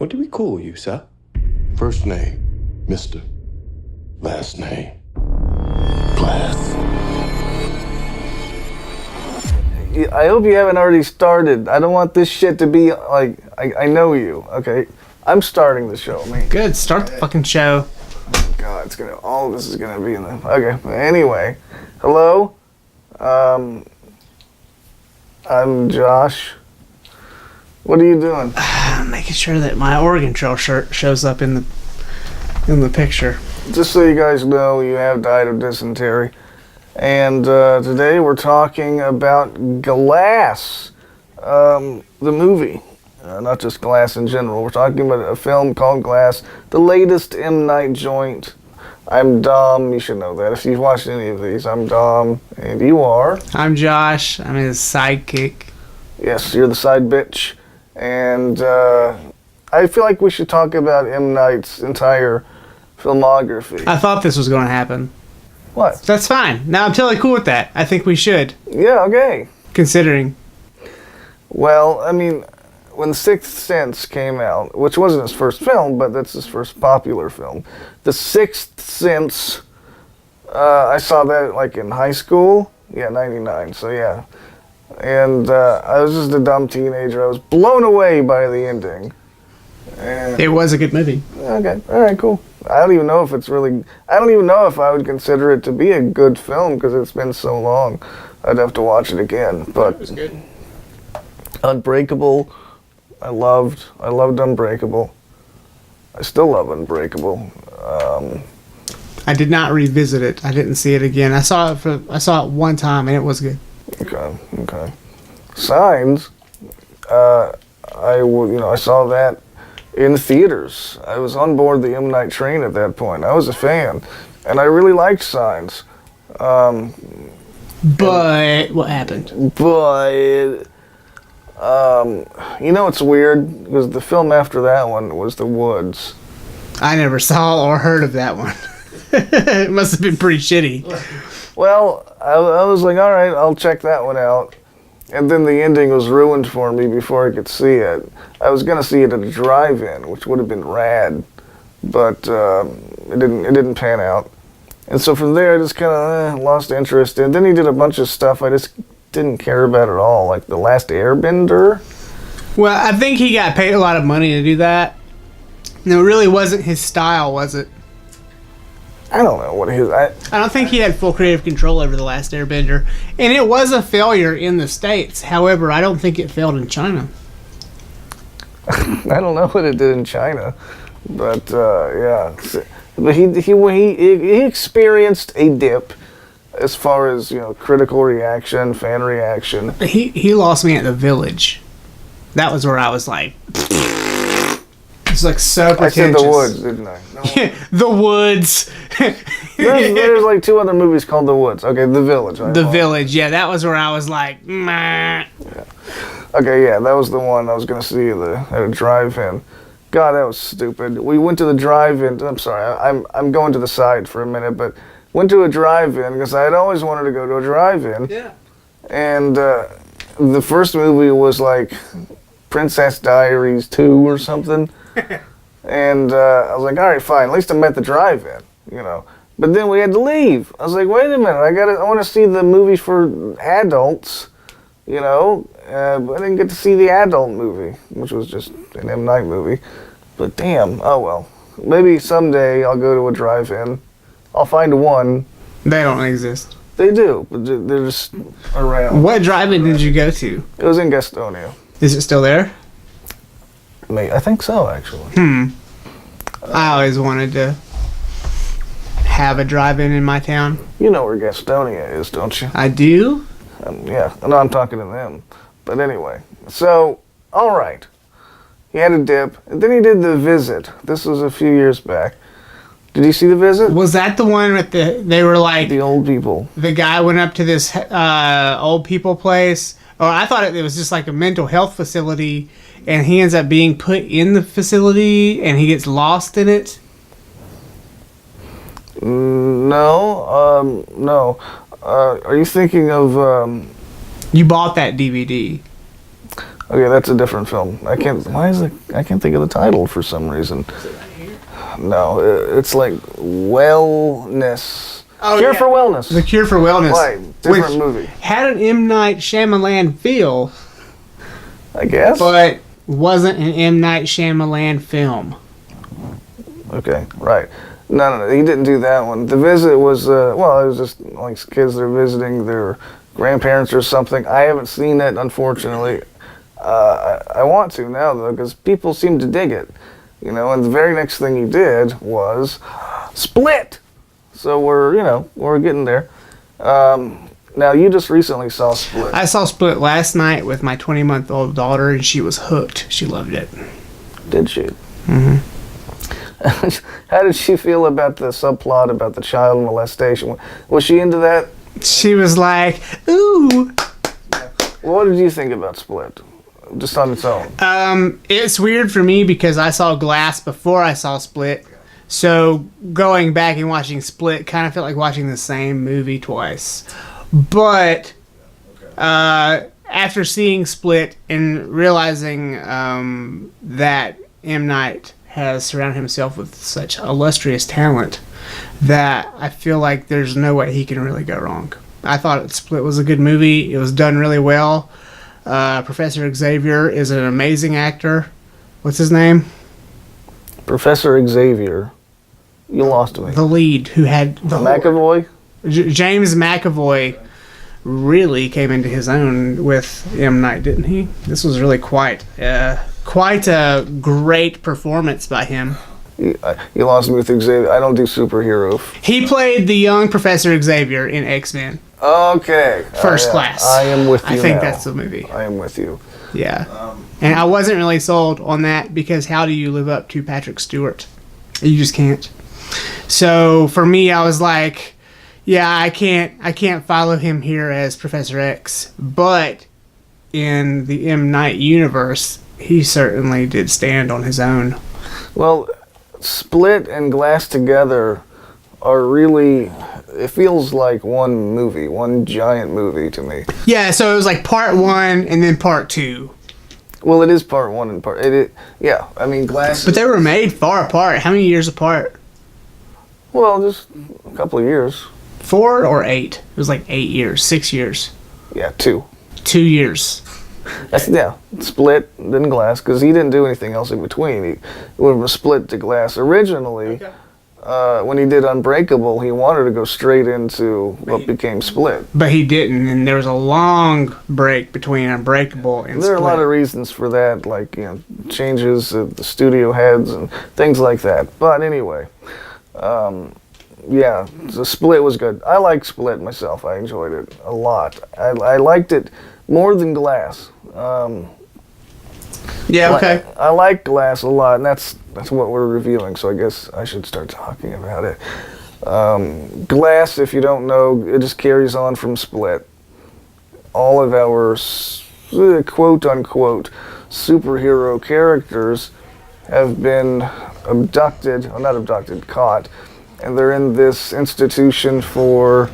What do we call you, sir? First name, Mr. Last name, Glass. I hope you haven't already started. I don't want this shit to be like, I know you, okay? I'm starting the show, man. Good, start the fucking show. God, it's gonna, all of this is gonna be in the, okay. Anyway, hello? I'm Josh. What are you doing? I'm making sure that my Oregon Trail shirt shows up in the picture. Just so you guys know, you have died of dysentery. And today we're talking about Glass, the movie. Not just Glass in general. We're talking about a film called Glass, the latest M. Night joint. I'm Dom, you should know that. If you've watched any of these, I'm Dom, and you are? I'm Josh, I'm his sidekick. Yes, you're the side bitch. And I feel like we should talk about M. Night's entire filmography. I thought this was going to happen. What? That's fine. Now I'm totally cool with that. I think we should. Yeah, okay. Considering. Well, I mean, when Sixth Sense came out, which wasn't his first film, but that's his first popular film. The Sixth Sense, I saw that like in high school. Yeah, 99, so yeah. And I was just a dumb teenager. I was blown away by the ending. And It was a good movie. okay, alright, cool. I don't even know if it's really, I don't even know if I would consider it to be a good film because it's been so long. I'd have to watch it again. But It was good. Unbreakable, I loved Unbreakable. I still love Unbreakable. I did not revisit it. I didn't see it again. I saw it one time and it was good. Okay. Signs, I saw that in theaters. I was on board the M. Night train at that point. I was a fan, and I really liked Signs. But what happened? But it's weird because the film after that one was The Woods. I never saw or heard of that one. It must have been pretty shitty. Well, I was like, all right, I'll check that one out. And then the ending was ruined for me before I could see it. I was gonna see it at a drive-in, which would have been rad, but it didn't pan out. And so from there, I just kind of lost interest. And then he did a bunch of stuff I just didn't care about at all, like The Last Airbender. Well, I think he got paid a lot of money to do that. No, it really wasn't his style, was it? I don't know what his. I don't think he had full creative control over The Last Airbender. And it was a failure in the States. However, I don't think it failed in China. I don't know what it did in China, but yeah. But he experienced a dip as far as critical reaction, fan reaction. He lost me at The Village. That was where I was like, it's like so pretentious. I said The Woods, didn't I? No. Yeah, The Woods. there's like two other movies called The Woods. Okay, The Village. The Village. Yeah, that was where I was like, meh. Yeah. Okay, yeah, that was the one I was gonna see at a drive-in. God, that was stupid. We went to the drive-in. I'm sorry, I'm going to the side for a minute, but went to a drive-in because I had always wanted to go to a drive-in. Yeah. And the first movie was like Princess Diaries 2 or something. And I was like, all right, fine. At least I'm at the drive-in, But then we had to leave. I was like, wait a minute. I want to see the movie for adults, but I didn't get to see the adult movie, which was just an M. Night movie. But damn, oh well. Maybe someday I'll go to a drive-in. I'll find one. They don't exist. They do, but they're just around. What drive-in did you go to? It was in Gastonia. Is it still there? I think so, actually. I always wanted to have a drive-in in my town. You know where Gastonia is, don't you? I do? Yeah, no, I'm talking to them. But anyway, so, all right. He had a dip, and then he did The Visit. This was a few years back. Did you see The Visit? Was that the one with they were like... The old people. The guy went up to this old people place. Or I thought it was just like a mental health facility, and he ends up being put in the facility, and he gets lost in it. No. Are you thinking of... You bought that DVD. Okay, that's a different film. I can't. Why is it? I can't think of the title for some reason. No, it's like Wellness. Oh, Cure for Wellness. The Cure for Wellness. Right, different movie. Had an M. Night Shyamalan feel, I guess. but wasn't an M. Night Shyamalan film. Okay, right. No, he didn't do that one. The Visit was, it was just like kids that are visiting their grandparents or something. I haven't seen it, unfortunately. I want to now, though, because people seem to dig it. You know, and the very next thing he did was Split. So we're getting there. Now, you just recently saw Split. I saw Split last night with my 20-month-old daughter, and she was hooked. She loved it. Did she? Mm-hmm. How did she feel about the subplot about the child molestation? Was she into that? She was like, ooh. What did you think about Split? Just on its own. It's weird for me because I saw Glass before I saw Split. So going back and watching Split kind of felt like watching the same movie twice. But after seeing Split and realizing that M. Night has surrounded himself with such illustrious talent that I feel like there's no way he can really go wrong. I thought Split was a good movie. It was done really well. Professor Xavier is an amazing actor. What's his name? Professor Xavier. You lost me. The lead who had the McAvoy? James McAvoy really came into his own with M. Night, didn't he? This was really quite a great performance by him. You lost me with Xavier. I don't do superhero. He played the young Professor Xavier in X-Men. Okay. First Class. I am with you I think now. that's the movie. I am with you. Yeah. And I wasn't really sold on that because how do you live up to Patrick Stewart? You just can't. So for me, I was like, yeah, I can't follow him here as Professor X, but in the M. Night universe, he certainly did stand on his own. Well, Split and Glass together are really, it feels like one movie, one giant movie to me. Yeah, so it was like part 1 and then part 2. Well, it is part 1 and part, yeah, I mean, Glass. But they were made far apart. How many years apart? Well, just a couple of years. 4 or 8? It was like 8 years, 6 years. Yeah, 2. 2 years. That's, yeah, Split, then Glass, because he didn't do anything else in between. He went from Split to Glass. Originally, when he did Unbreakable, he wanted to go straight into what became Split. But he didn't, and there was a long break between Unbreakable and Split. There are a lot of reasons for that, like, changes at the studio heads and things like that. But anyway, yeah, the Split was good. I like Split myself. I enjoyed it a lot. I liked it more than Glass. Yeah, okay. I like Glass a lot, and that's what we're reviewing, so I guess I should start talking about it. Glass, if you don't know, it just carries on from Split. All of our quote-unquote superhero characters have been caught, and they're in this institution for,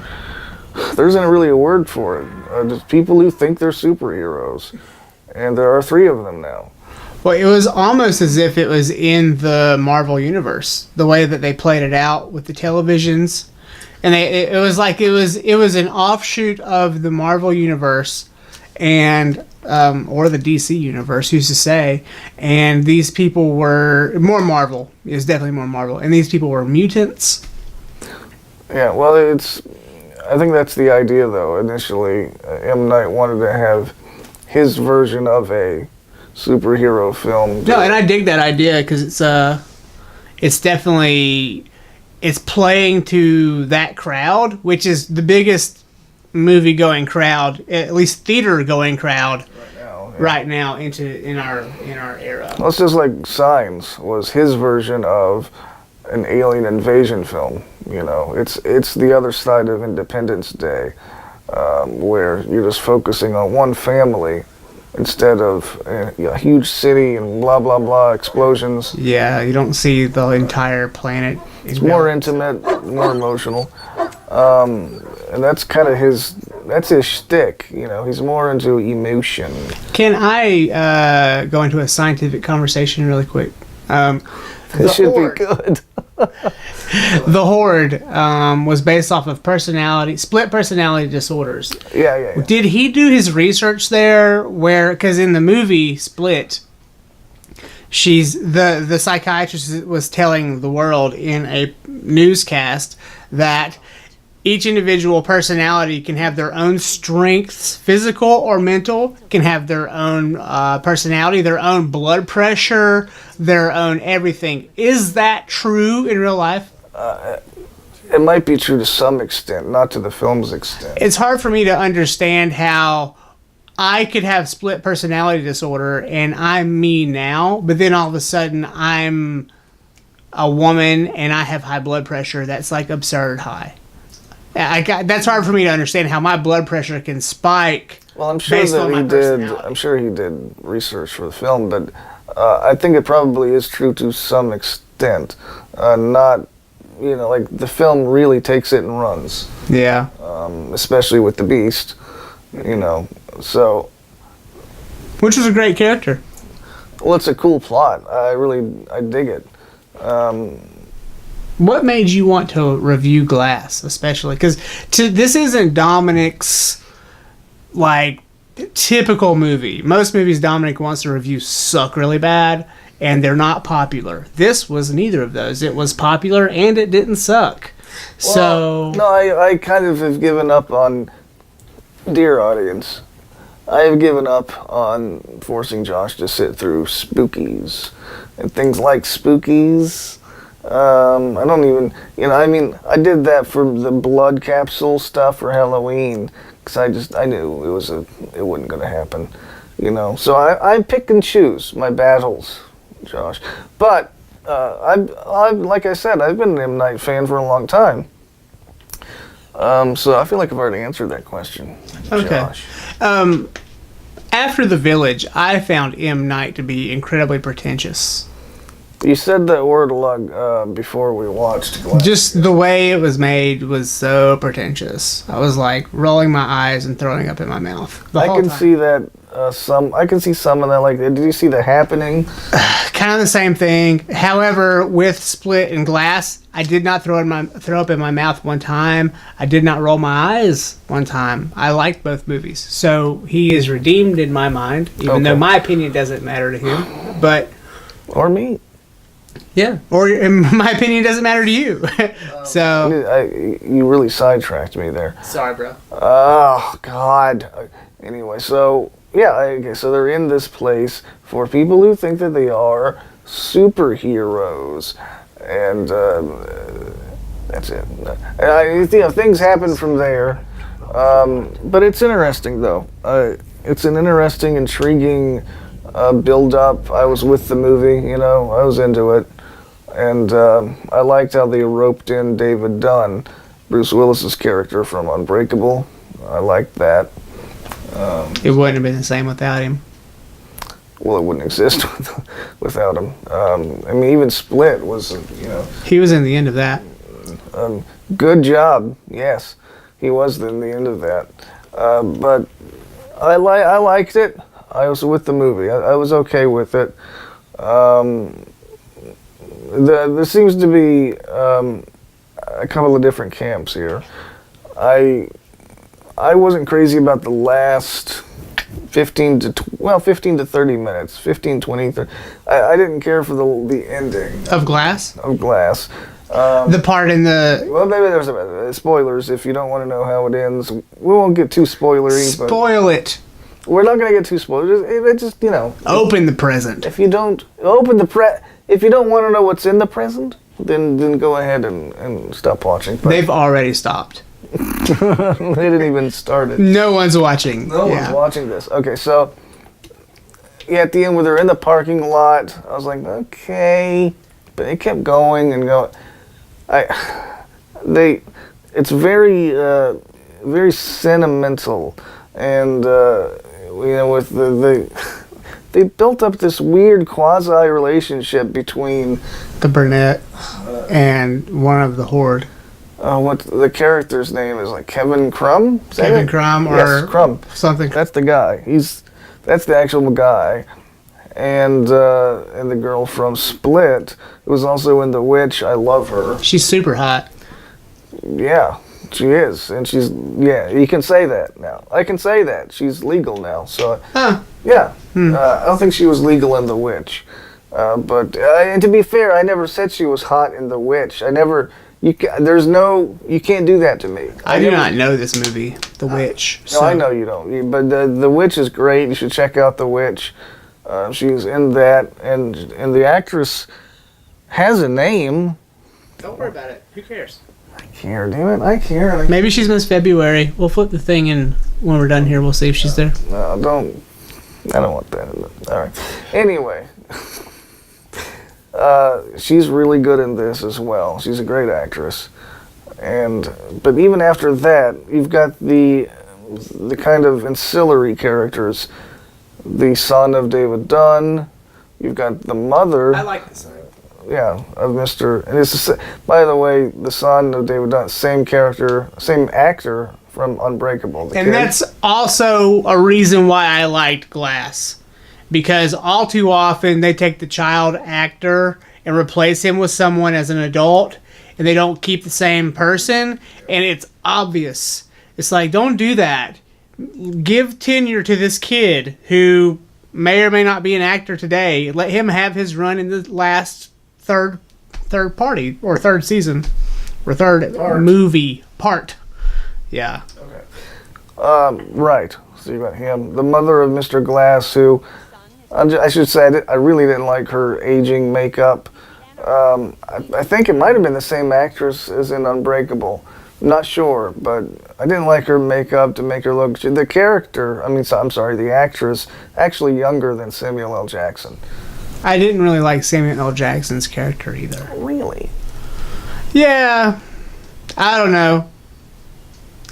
there isn't really a word for it, just people who think they're superheroes. And there are 3 of them now. Well, it was almost as if it was in the Marvel Universe, the way that they played it out with the televisions. And it was like it was an offshoot of the Marvel Universe and or the DC Universe, who's to say. And these people were more Marvel. It was definitely more Marvel. And these people were mutants. Yeah, well, I think that's the idea, though. Initially, M. Night wanted to have his version of a superhero film. No, and I dig that idea because it's definitely, it's playing to that crowd, which is the biggest movie-going crowd, at least theater-going crowd right now in our era. Well, it's just like Signs was his version of an alien invasion film. It's the other side of Independence Day. Where you're just focusing on one family instead of a huge city and blah, blah, blah, explosions. Yeah, you don't see the entire planet. It's more intimate, more emotional. and that's kind of that's his shtick. You know, he's more into emotion. Can I go into a scientific conversation really quick? It should be good. The Horde was based off of split personality disorders. Yeah. Did he do his research there? Because in the movie Split, the psychiatrist was telling the world in a newscast that each individual personality can have their own strengths, physical or mental, can have their own personality, their own blood pressure, their own everything. Is that true in real life? It might be true to some extent, not to the film's extent. It's hard for me to understand how I could have split personality disorder and I'm me now, but then all of a sudden I'm a woman and I have high blood pressure that's like absurd high. That's hard for me to understand how my blood pressure can spike. Well, I'm sure based that on my he did. personality. I'm sure he did research for the film, but I think it probably is true to some extent. Not, like the film really takes it and runs. Yeah. Especially with the Beast, So, Which was a great character. well, it's a cool plot. I dig it. What made you want to review Glass, especially? Because this isn't Dominic's, typical movie. Most movies Dominic wants to review suck really bad, and they're not popular. This was neither of those. It was popular, and it didn't suck. Well, no, I kind of have given up on, dear audience, I have given up on forcing Josh to sit through Spookies. And things like Spookies... I don't even, I did that for the blood capsule stuff for Halloween, because I knew it wasn't going to happen, So I pick and choose my battles, Josh. But, I'm like I said, I've been an M. Night fan for a long time. So I feel like I've already answered that question, Okay. Josh. After The Village, I found M. Night to be incredibly pretentious. You said that word a lot before we watched Glass. Just the way it was made was so pretentious. I was rolling my eyes and throwing up in my mouth. I can see that I can see some of that. Did you see The Happening? Kind of the same thing. However, with Split and Glass, I did not throw up in my mouth one time. I did not roll my eyes one time. I liked both movies, so he is redeemed in my mind, even though my opinion doesn't matter to him. But or me. Yeah, or in my opinion, it doesn't matter to you. So you really sidetracked me there. Sorry, bro. Oh God. Anyway, so yeah, okay. So they're in this place for people who think that they are superheroes, and that's it. Things happen from there, but it's interesting though. It's an interesting, intriguing. Build up. I was with the movie, I was into it, and I liked how they roped in David Dunn, Bruce Willis's character from Unbreakable. I liked that. It wouldn't have been the same without him. Well, it wouldn't exist without him. Even Split was, He was in the end of that. Good job. Yes, he was in the end of that. But I liked it. I was with the movie. I was okay with it. There seems to be a couple of different camps here. I wasn't crazy about the last 15 to 30 minutes, 15, 20, 30. I didn't care for the ending. Of Glass? Of Glass. The part in the... Well, maybe there's spoilers. If you don't want to know how it ends, we won't get too spoilery. Spoil it. We're not going to get too spoiled. Just Open the present. If you don't if you don't want to know what's in the present, then go ahead and stop watching. But They've already stopped. they didn't even start it. No one's watching. No one's watching this. Okay, so at the end where they're in the parking lot, I was like, okay, but it kept going and going. It's very very sentimental, and with they built up this weird quasi relationship between The brunette and one of the Horde. what the character's name is, like Kevin Crumb? Is that Kevin it? Crumb or Yes, Crumb. something. That's the guy. That's the actual guy. And the girl from Split, who was also in The Witch. I love her. She's super hot. Yeah, she is, and you can say that now. I can say that she's legal now. So yeah, I don't think she was legal in The Witch, but and to be fair, I never said she was hot in The Witch. I never. You can't do that to me. I do not know this movie, The Witch. No, I know you don't. But the Witch is great. You should check out The Witch. She's in that, and the actress has a name. Don't worry about it. Who cares? I care, damn it. I care. Maybe she's Miss February. We'll flip the thing, and when we're done here, we'll see if she's there. No, don't. I don't want that. All right. Anyway, she's really good in this as well. She's a great actress, but even after that, you've got the kind of ancillary characters. The son of David Dunn. You've got the mother. I like this. Yeah, of Mr. And it's by the way, the son of David Dunn, same character, same actor from Unbreakable. And that's also a reason why I liked Glass, because all too often they take the child actor and replace him with someone as an adult, and they don't keep the same person, and it's obvious. It's like, don't do that. Give tenure to this kid who may or may not be an actor today. Let him have his run in the last third party or third season or third movie part. Yeah. Okay. Right. So you got him, the mother of Mr. Glass, who I should say I really didn't like her aging makeup. I think it might have been the same actress as in Unbreakable. Not sure, but I didn't like her makeup to make her look. The character, the actress, actually younger than Samuel L. Jackson. I didn't really like Samuel L. Jackson's character either. Really? Yeah. I don't know.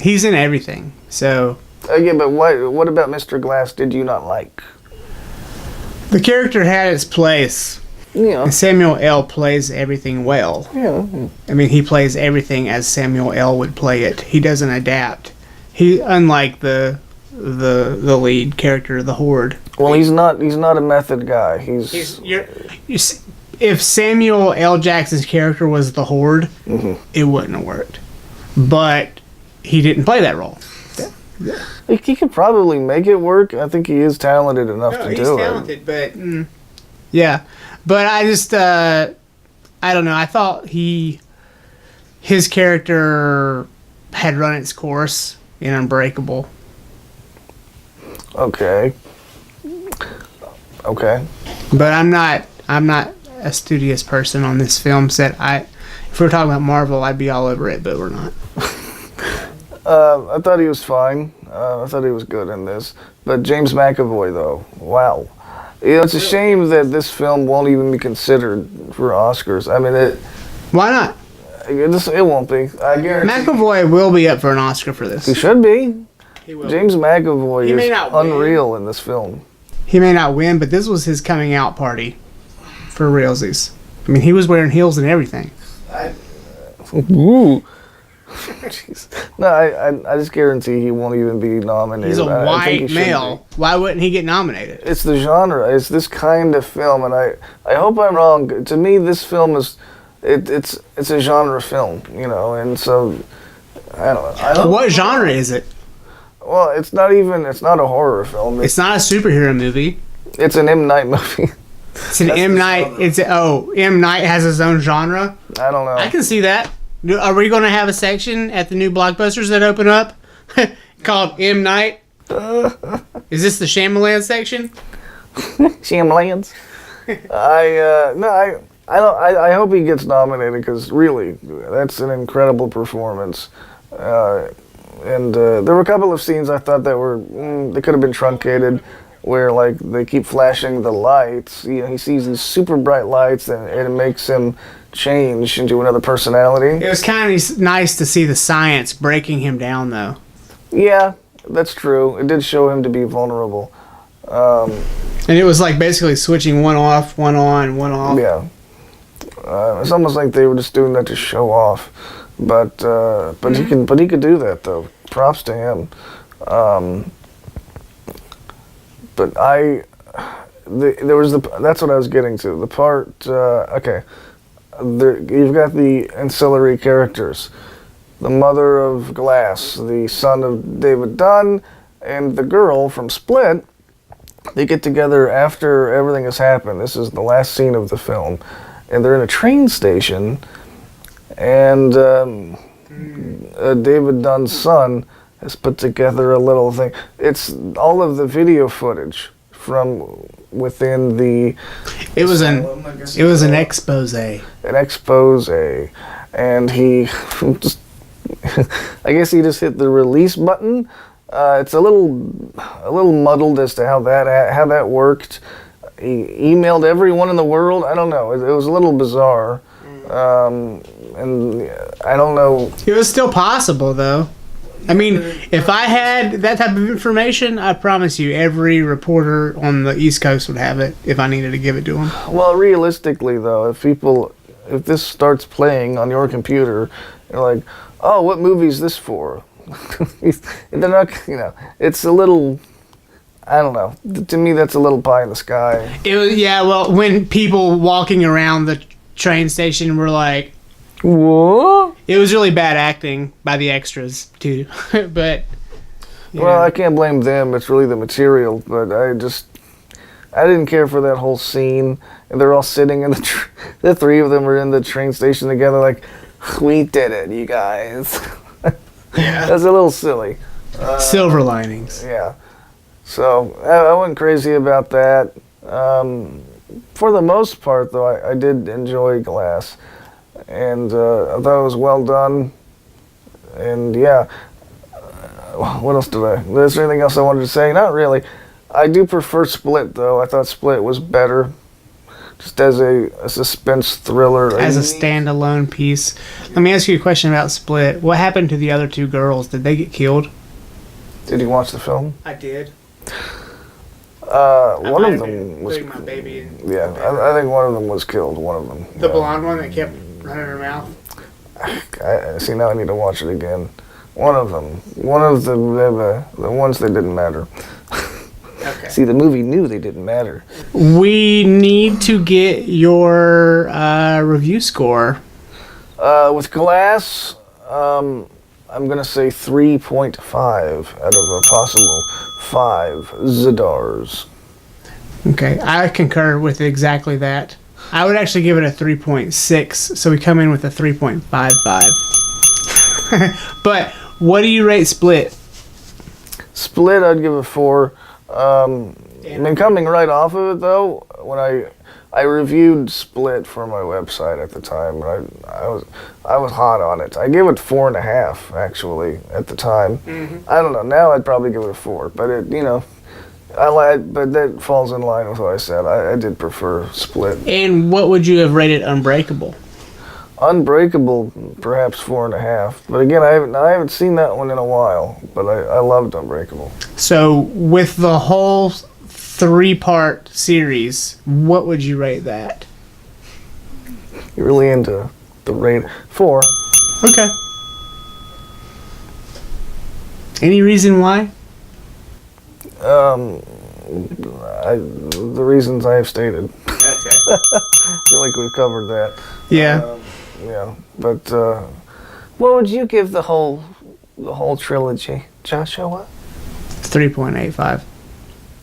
He's in everything, so. Yeah, but what about Mr. Glass did you not like? The character had its place. Yeah. And Samuel L. plays everything well. Yeah. I mean, he plays everything as Samuel L. would play it. He doesn't adapt. Unlike the lead character, the Horde. Well, he's not a method guy. If Samuel L. Jackson's character was the Horde, it wouldn't have worked. But he didn't play that role. Yeah. He could probably make it work. I think he is talented enough to do it. He's talented, but yeah. But I just I don't know. I thought his character had run its course in Unbreakable. Okay. But I'm not a studious person on this film set. If we're talking about Marvel, I'd be all over it, but we're not. I thought he was fine. I thought he was good in this. But James McAvoy, though, wow. It's a shame that this film won't even be considered for Oscars. I mean, why not? It won't be. I guarantee. McAvoy will be up for an Oscar for this. He should be. He will. James McAvoy is unreal in this film. He may not win, but this was his coming out party for realsies. I mean, he was wearing heels and everything. Ooh. Jeez. No, I just guarantee he won't even be nominated. He's a white male. Why wouldn't he get nominated? It's the genre. It's this kind of film, and I hope I'm wrong. To me, this film is it's a genre film, and so I don't know. What genre is it? Well, it's not a horror film. It's not a superhero movie. It's an M. Night movie. It's an M. Night. M. Night has his own genre. I don't know. I can see that. Are we going to have a section at the new Blockbusters that open up called M. Night? Is this the Shyamalan section? Shyamalans. I hope he gets nominated because really, that's an incredible performance. And there were a couple of scenes I thought that they could have been truncated, where like they keep flashing the lights. He sees these super bright lights, and it makes him change into another personality. It was kind of nice to see the science breaking him down, though. Yeah, that's true. It did show him to be vulnerable. And it was like basically switching one off, one on, one off. Yeah. It's almost like they were just doing that to show off. But he could do that though. Props to him. But that's what I was getting to. The part, okay. You've got the ancillary characters. The mother of Glass, the son of David Dunn, and the girl from Split. They get together after everything has happened. This is the last scene of the film. And they're in a train station, and David Dunn's son has put together a little thing. It's all of the video footage from within the... It was an expose. An expose. And he just... I guess he just hit the release button. It's a little muddled as to how that worked. He emailed everyone in the world. I don't know. It was a little bizarre. And I don't know. It was still possible, though. I mean, if I had that type of information, I promise you every reporter on the East Coast would have it if I needed to give it to them. Well, realistically, though, if this starts playing on your computer, you're like, oh, what movie is this for? They're not, it's a little... I don't know. To me, that's a little pie in the sky. Well, when people walking around the train station were like, what? It was really bad acting by the extras, too. But, well, I can't blame them. It's really the material. But I didn't care for that whole scene. And they're all sitting in the three of them are in the train station together like, we did it, you guys. That's a little silly. Silver linings. Yeah. So I wasn't crazy about that. For the most part, though, I did enjoy Glass, and I thought it was well done. And yeah, what else is there anything else I wanted to say? Not really. I do prefer Split, though. I thought Split was better, just as a suspense thriller. As a standalone piece. Let me ask you a question about Split. What happened to the other two girls? Did they get killed? Did you watch the film? I did. One of them was... My baby yeah, I think one of them was killed, one of them. The blonde one that kept running her mouth? See, now I need to watch it again. One of the ones that didn't matter. Okay. See, the movie knew they didn't matter. We need to get your review score. With Glass, I'm going to say 3.5 out of a possible 5 Zidars. Okay, I concur with exactly that. I would actually give it a 3.6, so we come in with a 3.55. But what do you rate Split? Split, I'd give a 4. I mean, coming right off of it, though, when I reviewed Split for my website at the time, I was hot on it. I gave it 4.5 actually at the time. Mm-hmm. I don't know. Now I'd probably give it a 4, but but that falls in line with what I said. I did prefer Split. And what would you have rated Unbreakable? Unbreakable, perhaps 4.5. But again, I haven't seen that one in a while. But I loved Unbreakable. So with the whole 3-part series, what would you rate that? You're really into the rate 4. Okay. Any reason why? The reasons I have stated. Okay. I feel like we've covered that. Yeah. Yeah, but what would you give the whole trilogy, Joshua? 3.85.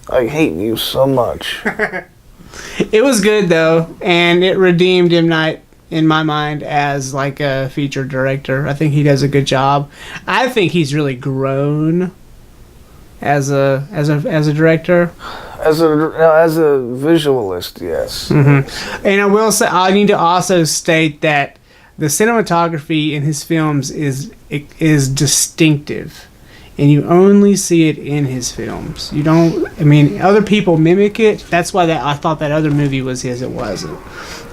I hate you so much. It was good though, and it redeemed M. Night in my mind as like a feature director. I think he does a good job. I think he's really grown as a director. As a visualist, yes. Mm-hmm. And I will say, I need to also state that the cinematography in his films is distinctive, and you only see it in his films. You don't. I mean, other people mimic it. That's why I thought that other movie was his. It wasn't.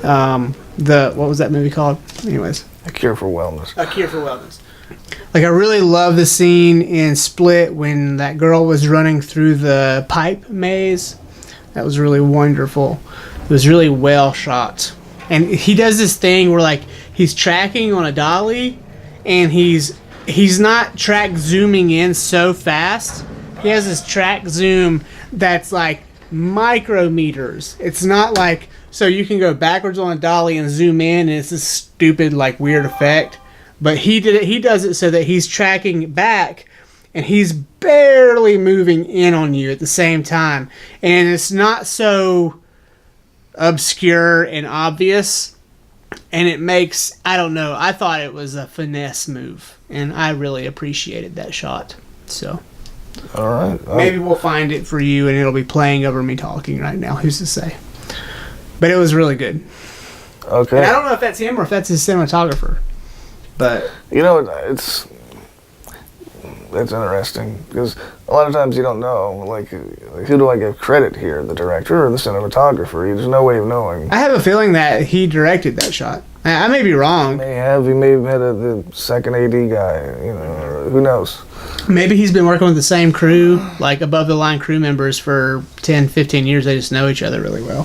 What was that movie called? Anyways, A Cure for Wellness. A Cure for Wellness. Like, I really love the scene in Split when that girl was running through the pipe maze. That was really wonderful. It was really well shot. And he does this thing where like he's tracking on a dolly, and he's not track zooming in so fast. He has this track zoom that's like micrometers. It's not like, so you can go backwards on a dolly and zoom in, and it's this stupid like weird effect. But he does it so that he's tracking back, and he's barely moving in on you at the same time, and it's not so obscure and obvious, and it makes, I don't know, I thought it was a finesse move, and I really appreciated that shot. So All right. maybe we'll find it for you, and it'll be playing over me talking right now. Who's to say? But it was really good. Okay. And I don't know if that's him or if that's his cinematographer. But You know, that's interesting, because a lot of times you don't know, like, who do I give credit here, the director or the cinematographer? There's no way of knowing. I have a feeling that he directed that shot. I may be wrong. He may have had the second AD guy, or who knows? Maybe he's been working with the same crew, like above the line crew members for 10, 15 years. They just know each other really well.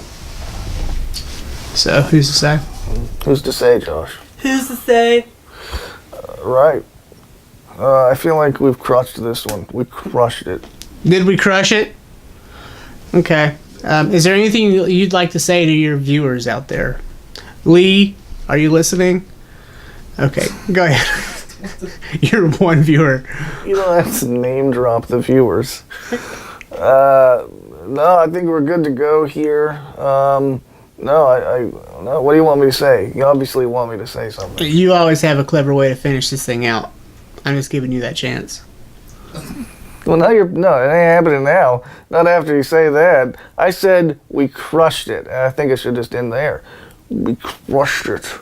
So, who's to say? Who's to say, Josh? Who's to say? Right. I feel like we've crushed this one. We crushed it. Did we crush it? Okay. Is there anything you'd like to say to your viewers out there? Lee, are you listening? Okay, go ahead. You're one viewer. You don't have to name drop the viewers. No, I think we're good to go here. No, no. What do you want me to say? You obviously want me to say something. You always have a clever way to finish this thing out. I'm just giving you that chance. Well, no, it ain't happening now. Not after you say that. I said we crushed it, and I think it should just end there. We crushed it.